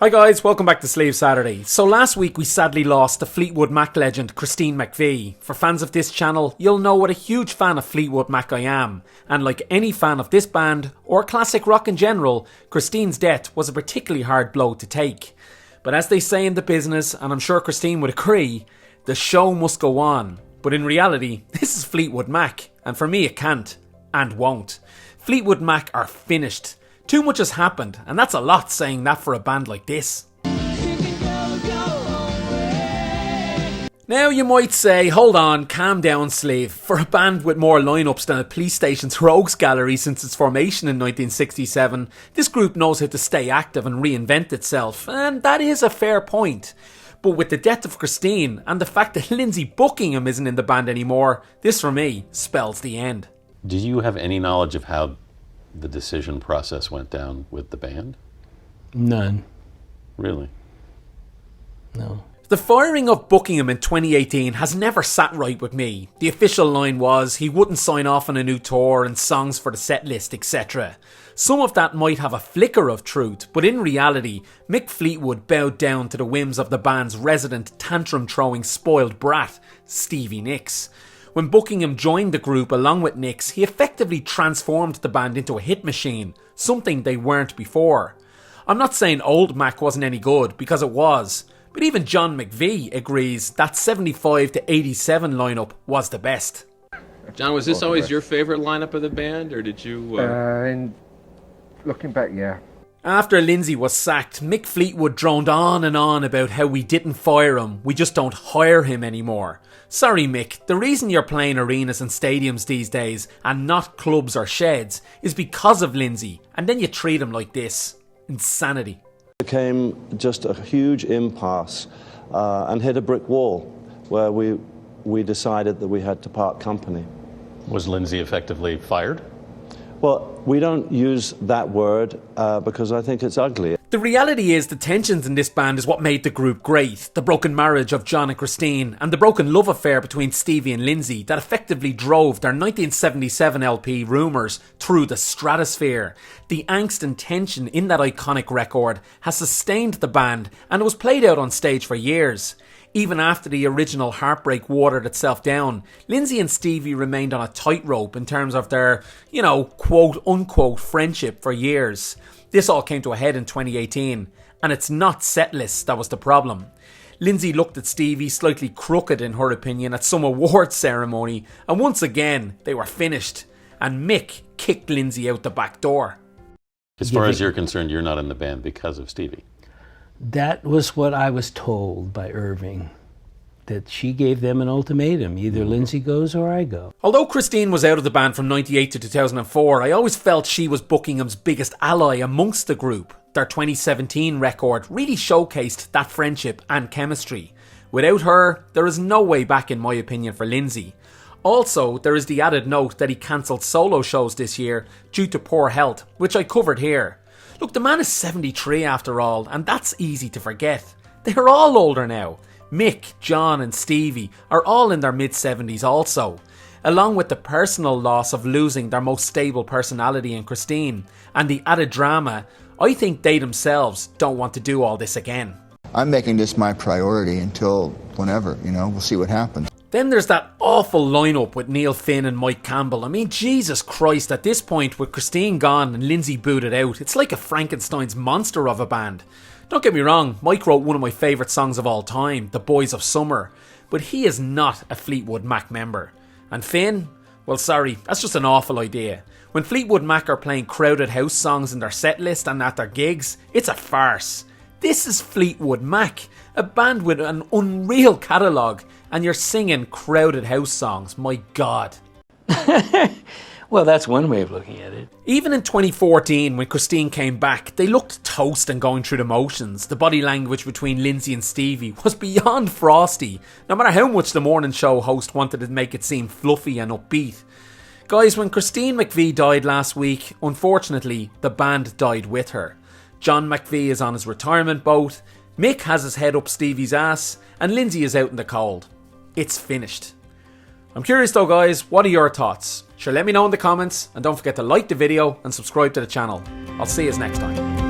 Hi guys, welcome back to Sleeve Saturday. So last week we sadly lost the Fleetwood Mac legend Christine McVie. For fans of this channel, you'll know what a huge fan of Fleetwood Mac I am. And like any fan of this band, or classic rock in general, Christine's death was a particularly hard blow to take. But as they say in the business, and I'm sure Christine would agree, the show must go on. But in reality, this is Fleetwood Mac, and for me it can't, and won't. Fleetwood Mac are finished. Too much has happened, and that's a lot saying that for a band like this. Now you might say, hold on, calm down Sleeve. For a band with more lineups than a police station's rogues gallery since its formation in 1967, this group knows how to stay active and reinvent itself, and that is a fair point. But with the death of Christine, and the fact that Lindsey Buckingham isn't in the band anymore, this for me spells the end. Do you have any knowledge of how the decision process went down with the band? None. Really? No. The firing of Buckingham in 2018 has never sat right with me. The official line was he wouldn't sign off on a new tour and songs for the set list, etc. Some of that might have a flicker of truth, but in reality, Mick Fleetwood bowed down to the whims of the band's resident tantrum-throwing spoiled brat, Stevie Nicks. When Buckingham joined the group along with Nicks, he effectively transformed the band into a hit machine, something they weren't before. I'm not saying old Mac wasn't any good, because it was, but even John McVie agrees that 75 to 87 lineup was the best. John, was this always your favourite lineup of the band, or did you... Looking back, yeah. After Lindsey was sacked, Mick Fleetwood droned on and on about how we didn't fire him, we just don't hire him anymore. Sorry Mick, the reason you're playing arenas and stadiums these days and not clubs or sheds is because of Lindsey, and then you treat him like this. Insanity. It became just a huge impasse and hit a brick wall where we decided that we had to part company. Was Lindsey effectively fired? Well, we don't use that word because I think it's ugly. The reality is the tensions in this band is what made the group great. The broken marriage of John and Christine and the broken love affair between Stevie and Lindsey that effectively drove their 1977 LP Rumours through the stratosphere. The angst and tension in that iconic record has sustained the band and it was played out on stage for years. Even after the original heartbreak watered itself down, Lindsey and Stevie remained on a tightrope in terms of their, quote-unquote friendship for years. This all came to a head in 2018, and it's not set lists that was the problem. Lindsey looked at Stevie slightly crooked in her opinion at some awards ceremony, and once again, they were finished, and Mick kicked Lindsey out the back door. As far as you're concerned, you're not in the band because of Stevie. That was what I was told by Irving, that she gave them an ultimatum. Either Lindsey goes or I go. Although Christine was out of the band from 98 to 2004, I always felt she was Buckingham's biggest ally amongst the group. Their 2017 record really showcased that friendship and chemistry. Without her, there is no way back in my opinion for Lindsey. Also, there is the added note that he cancelled solo shows this year due to poor health, which I covered here. Look, the man is 73 after all, and that's easy to forget. They're all older now. Mick, John and Stevie are all in their mid-70s also. Along with the personal loss of losing their most stable personality in Christine, and the added drama, I think they themselves don't want to do all this again. I'm making this my priority until whenever, we'll see what happens. Then there's that awful lineup with Neil Finn and Mike Campbell. I mean, Jesus Christ, at this point, with Christine gone and Lindsey booted out, it's like a Frankenstein's monster of a band. Don't get me wrong, Mike wrote one of my favourite songs of all time, The Boys of Summer, but he is not a Fleetwood Mac member. And Finn? Well, sorry, that's just an awful idea. When Fleetwood Mac are playing crowded house songs in their set list and at their gigs, it's a farce. This is Fleetwood Mac, a band with an unreal catalogue, and you're singing crowded house songs, my God. Well, that's one way of looking at it. Even in 2014, when Christine came back, they looked toast and going through the motions. The body language between Lindsey and Stevie was beyond frosty, no matter how much the morning show host wanted to make it seem fluffy and upbeat. Guys, when Christine McVie died last week, unfortunately, the band died with her. John McVie is on his retirement boat, Mick has his head up Stevie's ass, and Lindsey is out in the cold. It's finished. I'm curious though guys, what are your thoughts? Sure, let me know in the comments, and don't forget to like the video and subscribe to the channel. I'll see you next time.